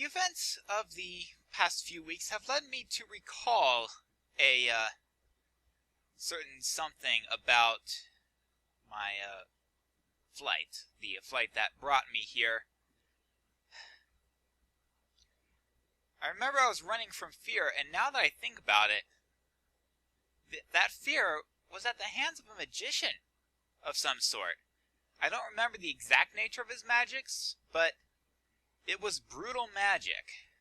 The events of the past few weeks have led me to recall a certain something about my flight, the flight that brought me here. I remember I was running from fear, and now that I think about it, that fear was at the hands of a magician of some sort. I don't remember the exact nature of his magics, but it was brutal magic.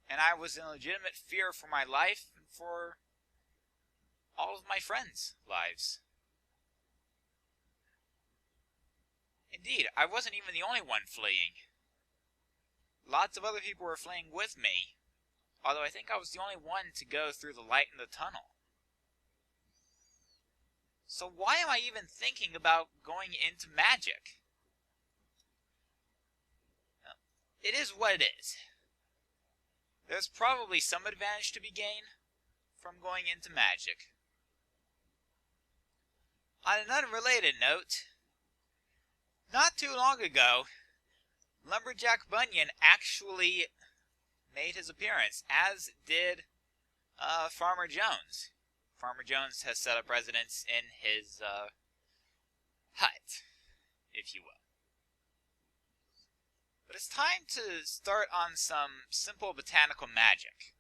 And I was in legitimate fear for my life and for all of my friends' lives. Indeed, I wasn't even the only one fleeing. Lots of other people were fleeing with me, although I think I was the only one to go through the light in the tunnel. So why am I even thinking about going into magic? It is what it is. There's probably some advantage to be gained from going into magic. On an unrelated note, not too long ago, Lumberjack Bunyan actually made his appearance, as did Farmer Jones. Farmer Jones has set up residence in his hut, if you will. But it's time to start on some simple botanical magic.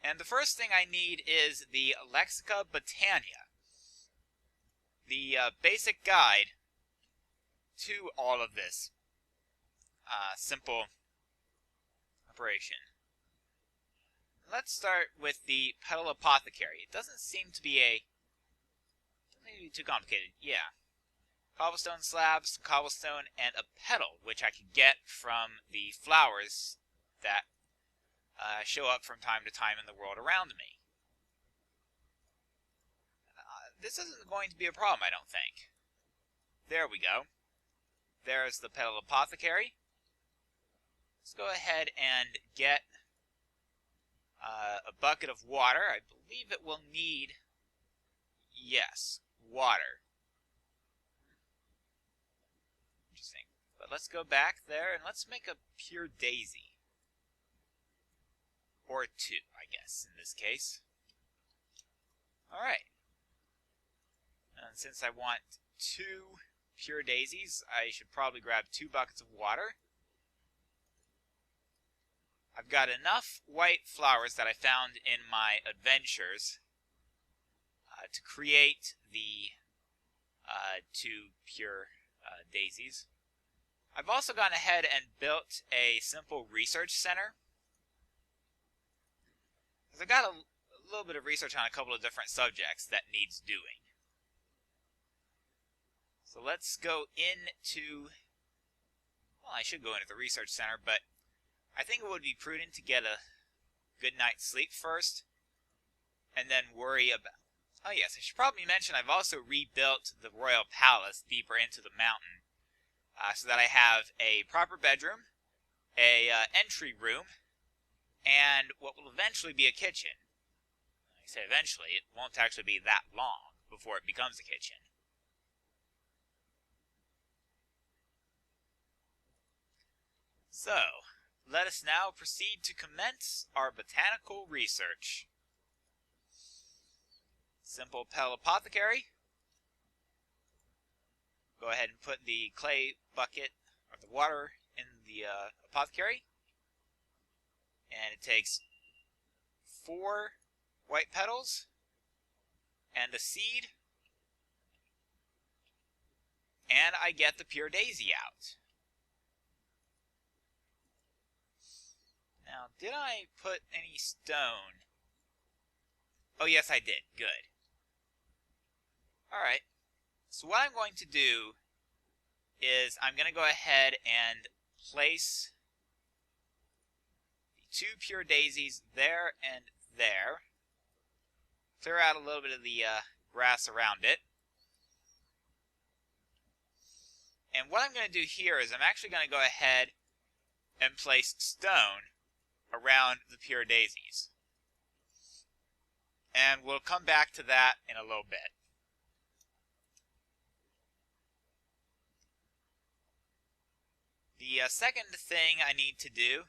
And the first thing I need is the Lexica Botania, the basic guide to all of this simple operation. Let's start with the Petal Apothecary. It doesn't seem to be too complicated. Yeah. Cobblestone slabs, some cobblestone, and a petal, which I could get from the flowers that show up from time to time in the world around me. This isn't going to be a problem, I don't think. There we go. There's the Petal Apothecary. Let's go ahead and get a bucket of water. I believe it will need, yes, water. Interesting. But let's go back there and let's make a pure daisy. Or two, I guess, in this case. Alright. And since I want 2 pure daisies, I should probably grab 2 buckets of water. I've got enough white flowers that I found in my adventures to create the 2 pure daisies. I've also gone ahead and built a simple research center. I've got a little bit of research on a couple of different subjects that needs doing. So let's go into, well, I should go into the research center, but I think it would be prudent to get a good night's sleep first, and then worry about, oh yes, I should probably mention I've also rebuilt the Royal Palace deeper into the mountain, so that I have a proper bedroom, a entry room, and what will eventually be a kitchen. I say eventually, it won't actually be that long before it becomes a kitchen. So, let us now proceed to commence our botanical research. Simple Petal Apothecary. Go ahead and put the clay bucket, or the water, in the apothecary. And it takes 4 white petals and a seed. And I get the pure daisy out. Now, did I put any stone? Oh, yes, I did. Good. Alright. So what I'm going to do is I'm going to go ahead and place the 2 pure daisies there and there. Clear out a little bit of the grass around it. And what I'm going to do here is I'm actually going to go ahead and place stone around the pure daisies. And we'll come back to that in a little bit. The second thing I need to do,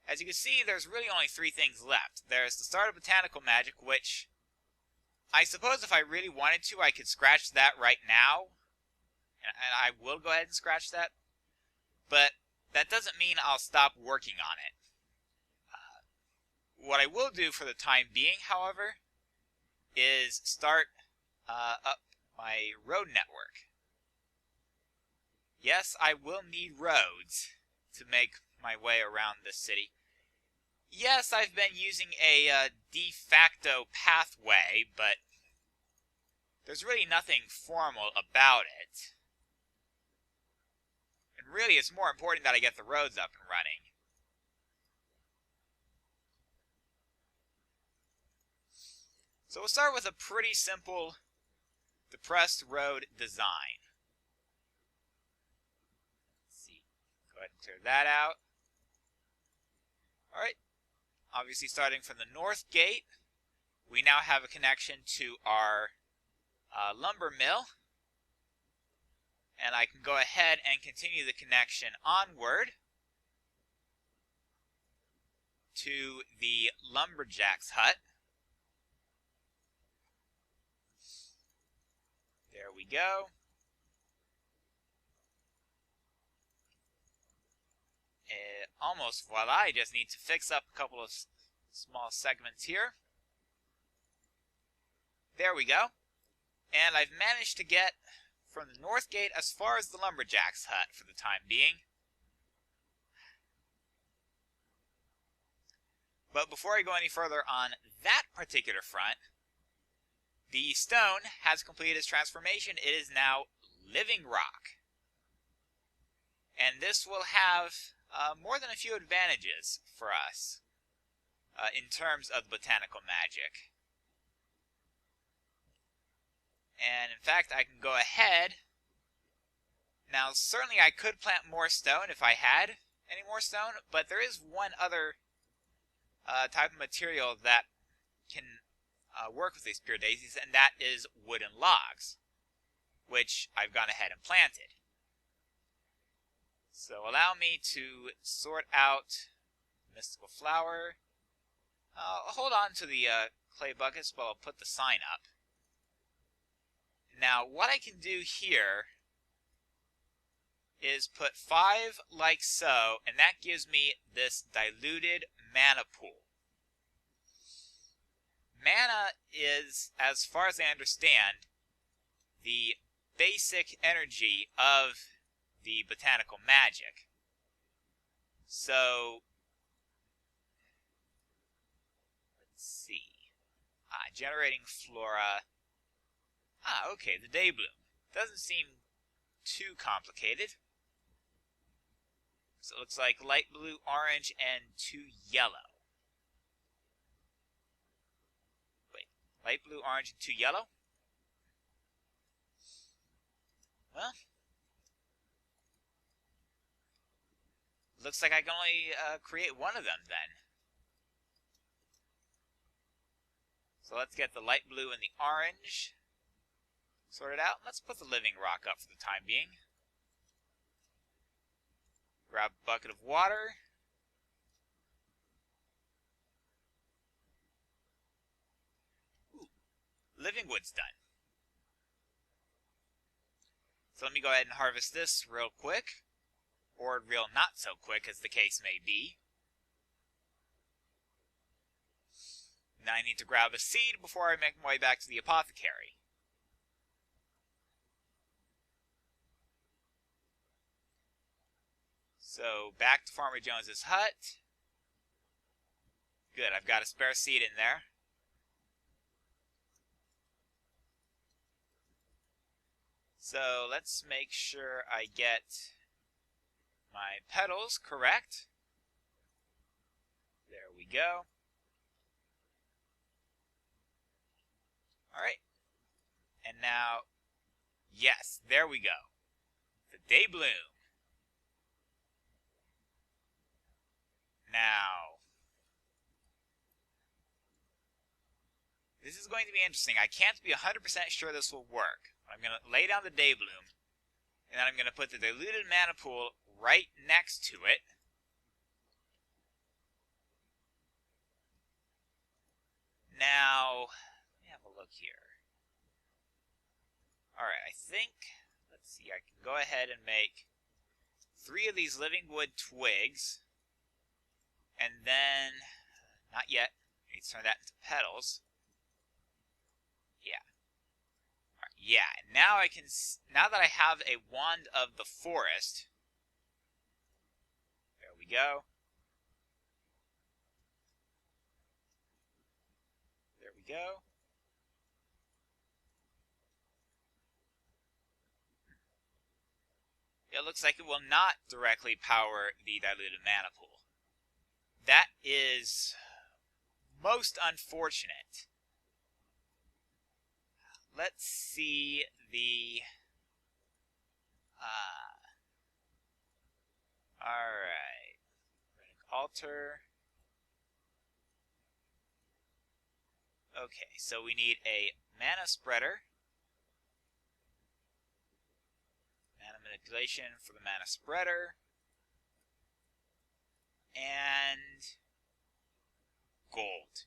as you can see, there's really only 3 things left. There's the start of botanical magic, which I suppose if I really wanted to, I could scratch that right now. And I will go ahead and scratch that. But that doesn't mean I'll stop working on it. What I will do for the time being, however, is start up my road network. Yes, I will need roads to make my way around this city. Yes, I've been using a de facto pathway, but there's really nothing formal about it. And really, it's more important that I get the roads up and running. So we'll start with a pretty simple depressed road design. Let's see. Go ahead and clear that out. Alright. Obviously starting from the north gate, we now have a connection to our lumber mill. And I can go ahead and continue the connection onward to the lumberjack's hut. There we go. Almost voila. I just need to fix up a couple of small segments here. There we go. And I've managed to get from the north gate as far as the lumberjack's hut for the time being. But before I go any further on that particular front, the stone has completed its transformation. It is now living rock. And this will have more than a few advantages for us in terms of botanical magic. And in fact, I can go ahead. Now, certainly I could plant more stone if I had any more stone, but there is one other type of material that can work with these pure daisies, and that is wooden logs, which I've gone ahead and planted. So allow me to sort out mystical flower. I'll hold on to the clay buckets while I'll put the sign up. Now, what I can do here is put 5 like so, and that gives me this diluted mana pool. Mana is, as far as I understand, the basic energy of the botanical magic. So, let's see. Generating flora. Okay, the day bloom. Doesn't seem too complicated. So it looks like light blue, orange, and 2 yellow. Wait, light blue, orange, and 2 yellow? Well, looks like I can only create one of them then. So let's get the light blue and the orange sorted out. Let's put the living rock up for the time being. Grab a bucket of water. Ooh, living wood's done. So let me go ahead and harvest this real quick, or real not so quick as the case may be. Now I need to grab a seed before I make my way back to the apothecary. So back to Farmer Jones's hut. Good, I've got a spare seed in there. So let's make sure I get my petals correct. There we go. Alright. And now, yes, there we go. The day bloom. Now, this is going to be interesting. I can't be 100% sure this will work. I'm going to lay down the day bloom, and then I'm going to put the diluted mana pool right next to it. Now, let me have a look here. Alright, I think, let's see, I can go ahead and make 3 of these living wood twigs. And then, not yet, I need to turn that into petals. Yeah. Right, yeah, and now I can, now that I have a wand of the forest, there we go. There we go. It looks like it will not directly power the diluted mana pool. That is most unfortunate. Let's see the... Alright. Alter. Okay, so we need a mana spreader. Mana manipulation for the mana spreader. And gold.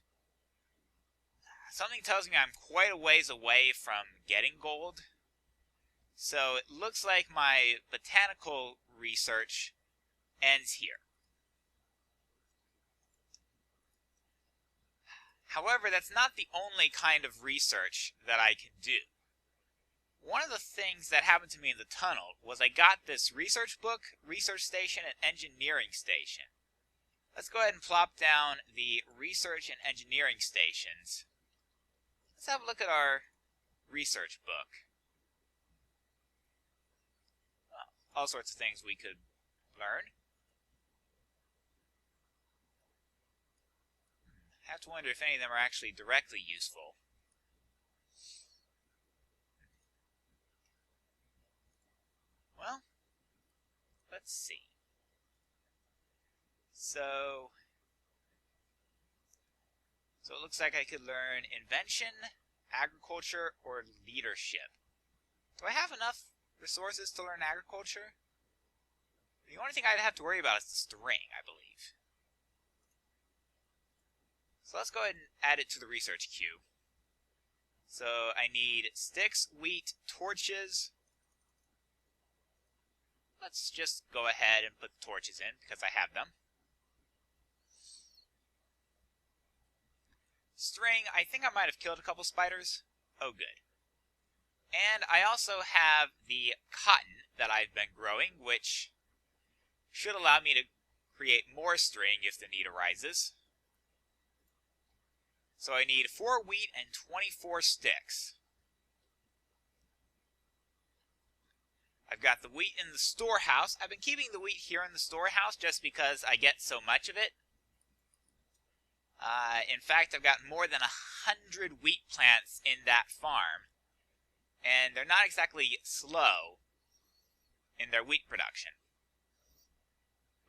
Something tells me I'm quite a ways away from getting gold. So it looks like my botanical research ends here. However, that's not the only kind of research that I can do. One of the things that happened to me in the tunnel was I got this research book, research station, and engineering station. Let's go ahead and plop down the research and engineering stations. Let's have a look at our research book. Well, all sorts of things we could learn. I have to wonder if any of them are actually directly useful. Well, let's see. So it looks like I could learn invention, agriculture, or leadership. Do I have enough resources to learn agriculture? The only thing I'd have to worry about is the string, I believe. So let's go ahead and add it to the research queue. So I need sticks, wheat, torches. Let's just go ahead and put the torches in because I have them. String, I think I might have killed a couple spiders. Oh, good. And I also have the cotton that I've been growing, which should allow me to create more string if the need arises. So I need 4 wheat and 24 sticks. I've got the wheat in the storehouse. I've been keeping the wheat here in the storehouse just because I get so much of it. In fact, I've got more than 100 wheat plants in that farm. And they're not exactly slow in their wheat production.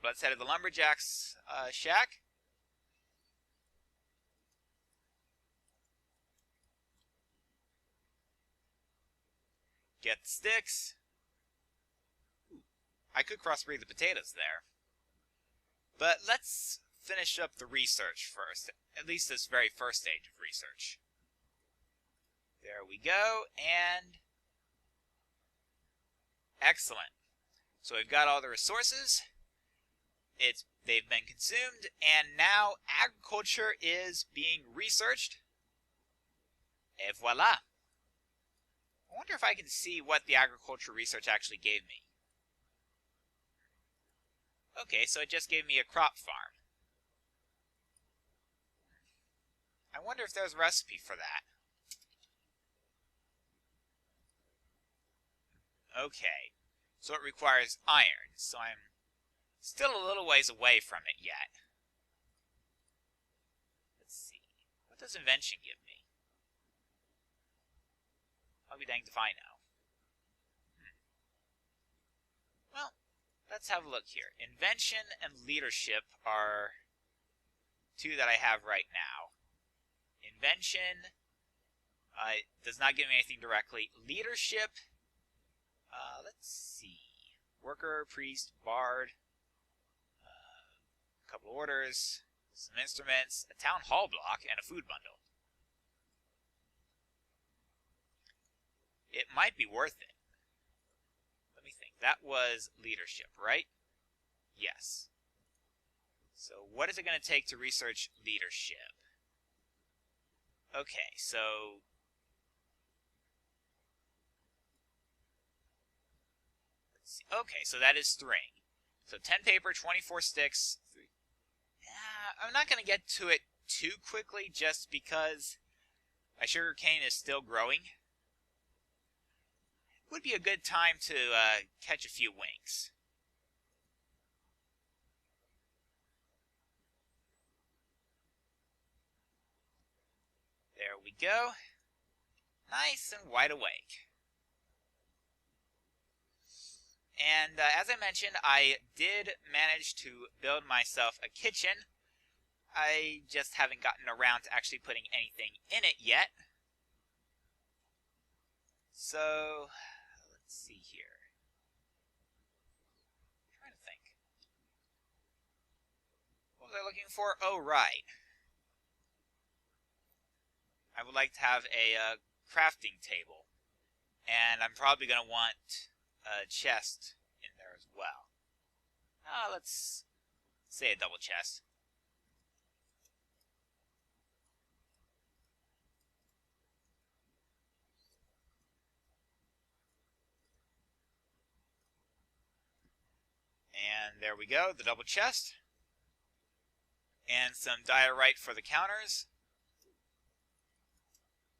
Let's head to the lumberjack's shack. Get the sticks. Ooh, I could crossbreed the potatoes there. But let's finish up the research first. At least this very first stage of research. There we go, and excellent. So we've got all the resources. They've been consumed, and now agriculture is being researched. Et voila. I wonder if I can see what the agriculture research actually gave me. Okay, so it just gave me a crop farm. I wonder if there's a recipe for that. Okay, so it requires iron, so I'm still a little ways away from it yet. Let's see. What does invention give me? I'll be danged if I know. Well, let's have a look here. Invention and leadership are 2 that I have right now. Invention does not give me anything directly. Leadership, let's see. worker, priest, bard, a couple orders, some instruments, a town hall block, and a food bundle. It might be worth it. Let me think. That was leadership, right? Yes. So what is it going to take to research leadership? Okay, so let's see. Okay, so that is string. So 10 paper, 24 sticks. I'm not going to get to it too quickly just because my sugarcane is still growing. It would be a good time to catch a few winks. There we go. Nice and wide awake. And as I mentioned, I did manage to build myself a kitchen. I just haven't gotten around to actually putting anything in it yet. So, let's see here. I'm trying to think. What was I looking for? Oh, right. I would like to have a crafting table. And I'm probably going to want a chest in there as well. Let's say a double chest. And there we go, the double chest. And some diorite for the counters.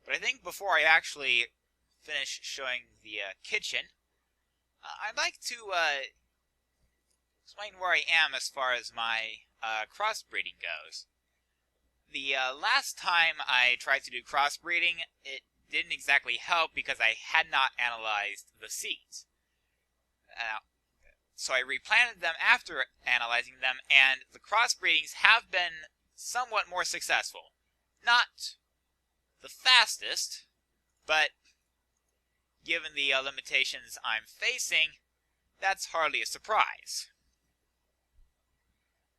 But I think before I actually finish showing the kitchen, I'd like to explain where I am as far as my crossbreeding goes. The last time I tried to do crossbreeding, it didn't exactly help because I had not analyzed the seeds. So I replanted them after analyzing them, and the crossbreedings have been somewhat more successful. Not the fastest, but given the limitations I'm facing, that's hardly a surprise.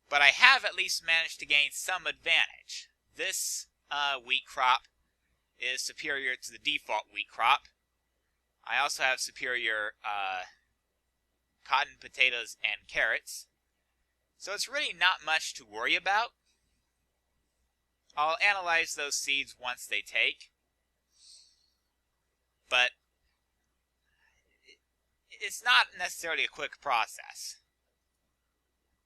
But I have at least managed to gain some advantage. This wheat crop is superior to the default wheat crop. I also have superior cotton, potatoes, and carrots. So it's really not much to worry about. I'll analyze those seeds once they take. But it's not necessarily a quick process.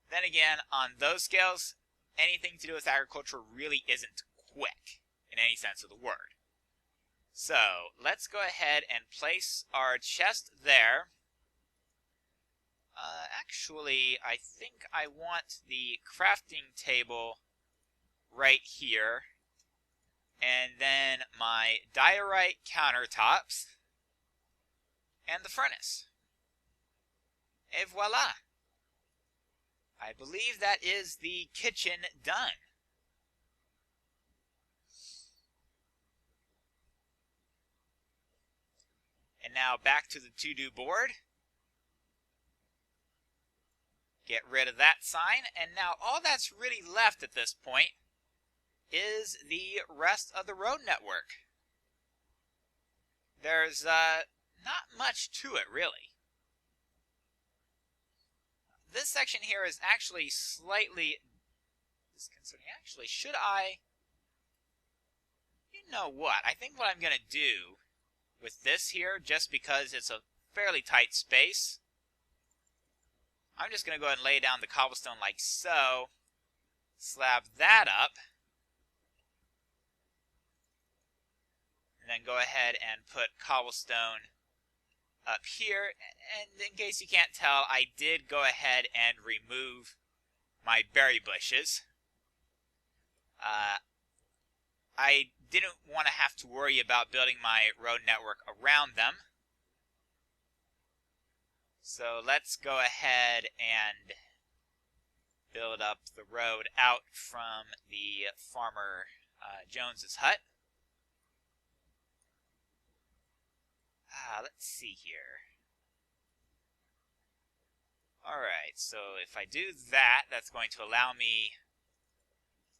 Then again, on those scales, anything to do with agriculture really isn't quick in any sense of the word. So let's go ahead and place our chest there. Actually, I think I want the crafting table right here, and then my diorite countertops, and the furnace. Et voila! I believe that is the kitchen done. And now back to the to-do board. Get rid of that sign, and now all that's really left at this point is the rest of the road network. There's not much to it, really. This section here is actually slightly disconcerting. Actually, should I? You know what? I think what I'm going to do with this here, just because it's a fairly tight space, I'm just going to go ahead and lay down the cobblestone like so, slab that up, and then go ahead and put cobblestone up here. And in case you can't tell, I did go ahead and remove my berry bushes. I didn't want to have to worry about building my road network around them. So let's go ahead and build up the road out from the Farmer Jones's hut. Let's see here. Alright, so if I do that, that's going to allow me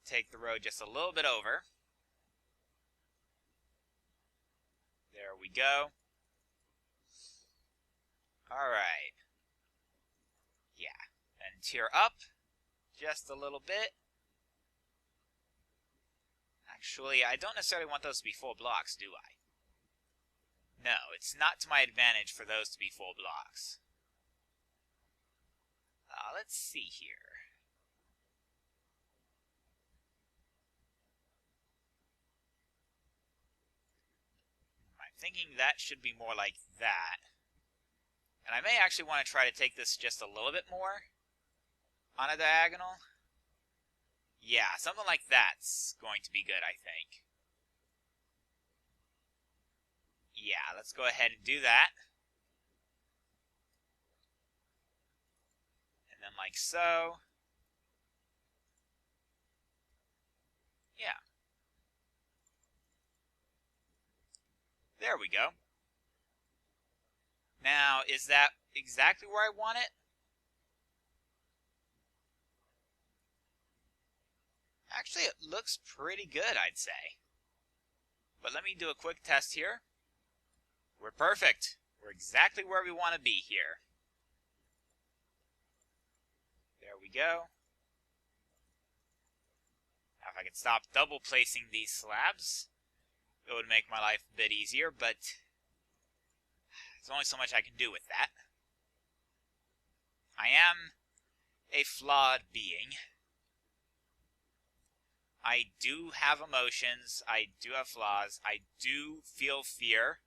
to take the road just a little bit over. There we go. Alright. Yeah. And tear up just a little bit. Actually, I don't necessarily want those to be full blocks, do I? No, it's not to my advantage for those to be full blocks. Let's see here. I'm thinking that should be more like that. And I may actually want to try to take this just a little bit more on a diagonal. Yeah, something like that's going to be good, I think. Yeah, let's go ahead and do that. And then like so. Yeah. There we go. Now, is that exactly where I want it? Actually, it looks pretty good, I'd say. But let me do a quick test here. We're perfect. We're exactly where we want to be here. There we go. Now, if I could stop double placing these slabs, it would make my life a bit easier, but there's only so much I can do with that. I am a flawed being. I do have emotions. I do have flaws. I do feel fear.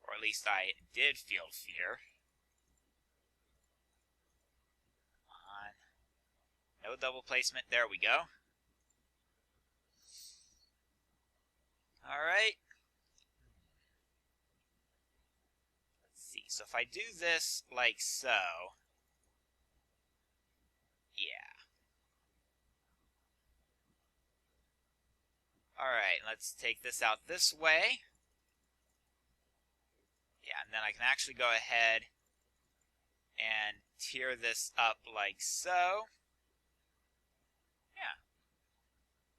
Or at least I did feel fear. Come on. No double placement. There we go. Alright. Let's see. So if I do this like so. Yeah. Alright, let's take this out this way. Yeah, and then I can actually go ahead and tear this up like so. Yeah.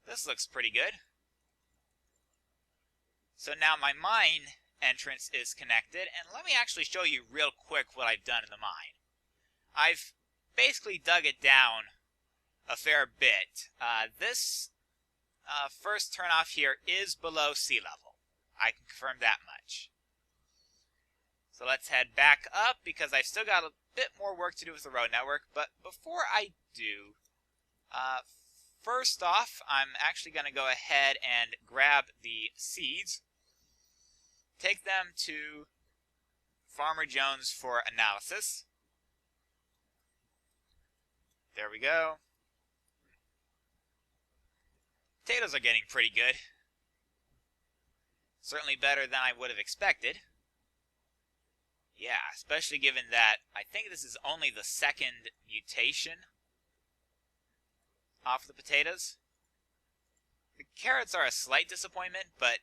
This looks pretty good. So now my mine entrance is connected, and let me actually show you real quick what I've done in the mine. I've basically dug it down a fair bit. This first turnoff here is below sea level. I can confirm that much. So let's head back up because I've still got a bit more work to do with the road network. But before I do, first off, I'm actually going to go ahead and grab the seeds, take them to Farmer Jones for analysis. There we go. Potatoes are getting pretty good. Certainly better than I would have expected. Yeah, especially given that I think this is only the second mutation off the potatoes. The carrots are a slight disappointment, but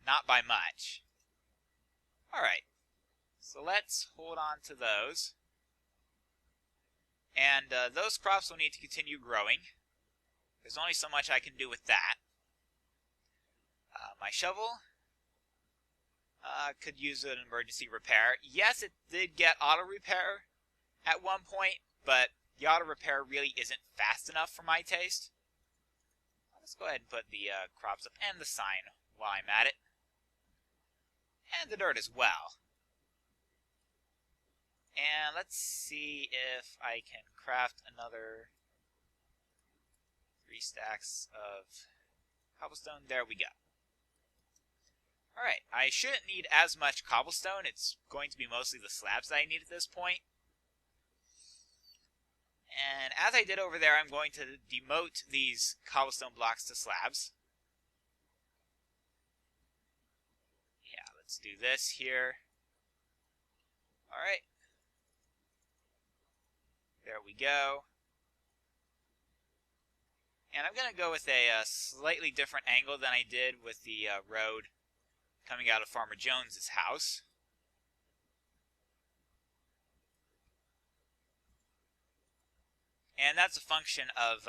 not by much. Alright, so let's hold on to those. And those crops will need to continue growing. There's only so much I can do with that. My shovel could use an emergency repair. Yes, it did get auto repair at one point, but the auto repair really isn't fast enough for my taste. Let's go ahead and put the crops up and the sign while I'm at it. And the dirt as well. And let's see if I can craft another 3 stacks of cobblestone. There we go. Alright, I shouldn't need as much cobblestone. It's going to be mostly the slabs that I need at this point. And as I did over there, I'm going to demote these cobblestone blocks to slabs. Yeah, let's do this here. Alright. There we go. And I'm going to go with a slightly different angle than I did with the road coming out of Farmer Jones's house. And that's a function of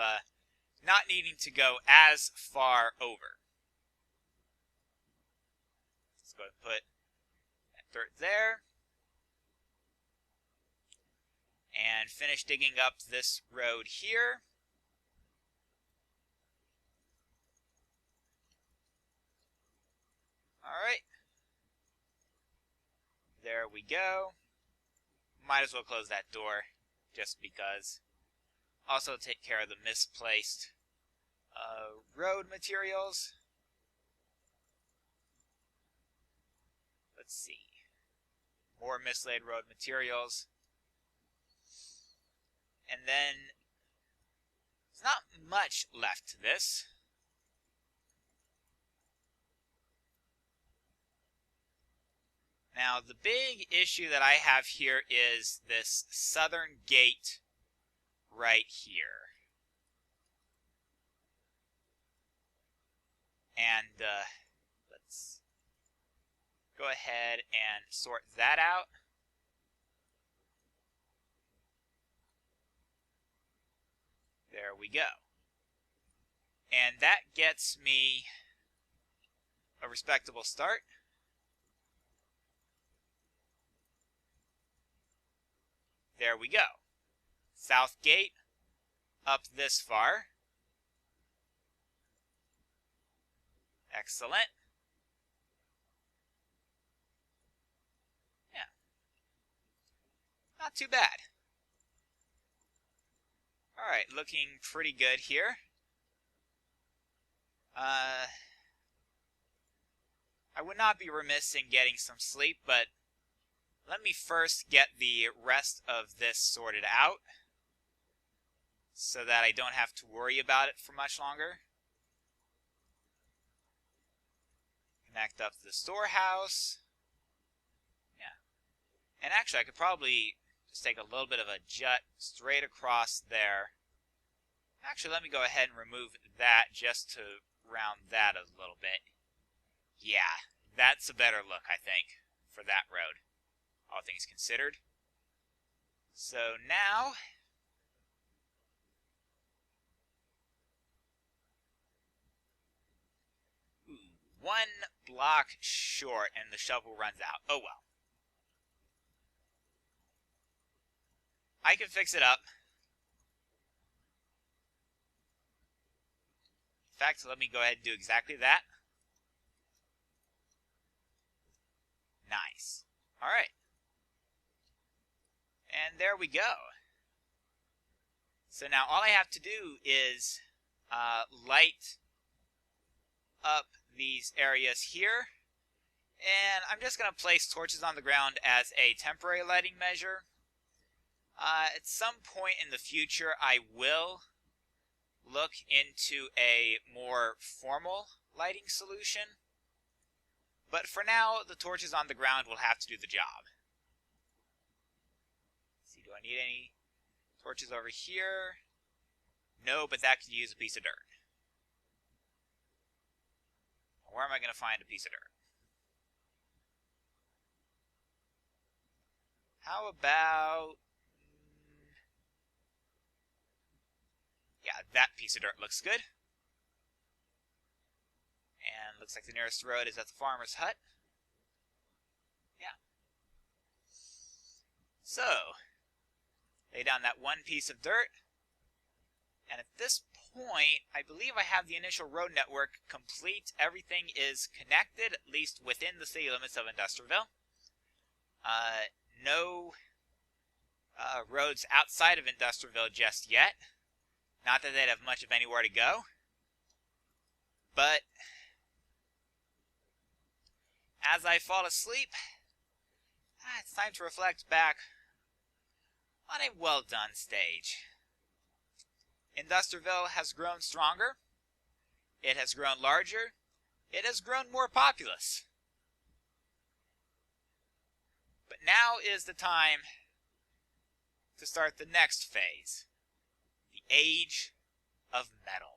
not needing to go as far over. Let's go ahead and put that dirt there. And finish digging up this road here. Alright. There we go. Might as well close that door, just because. Also take care of the misplaced road materials. Let's see. More mislaid road materials. And then, there's not much left to this. Now, the big issue that I have here is this southern gate right here. And let's go ahead and sort that out. There we go. And that gets me a respectable start. There we go. South gate up this far. Excellent. Yeah. Not too bad. Alright, looking pretty good here. I would not be remiss in getting some sleep, but let me first get the rest of this sorted out so that I don't have to worry about it for much longer. Connect up to the storehouse. Yeah. And actually, I could probably just take a little bit of a jut straight across there. Actually, let me go ahead and remove that just to round that a little bit. Yeah, that's a better look, I think, for that road, all things considered. So now, one block short and the shovel runs out. Oh well. I can fix it up. In fact, let me go ahead and do exactly that. Nice. Alright. And there we go. So now all I have to do is light up these areas here. And I'm just going to place torches on the ground as a temporary lighting measure. At some point in the future, I will look into a more formal lighting solution. But for now, the torches on the ground will have to do the job. Let's see, do I need any torches over here? No, but that could use a piece of dirt. Where am I going to find a piece of dirt? How about... yeah, that piece of dirt looks good. And looks like the nearest road is at the farmer's hut. Yeah. So, lay down that one piece of dirt. And at this point, I believe I have the initial road network complete. Everything is connected, at least within the city limits of Industriville. No roads outside of Industriville just yet. Not that they'd have much of anywhere to go. But as I fall asleep, it's time to reflect back on a well-done stage. Industriville has grown stronger. It has grown larger. It has grown more populous. But now is the time to start the next phase. The Age of Metal.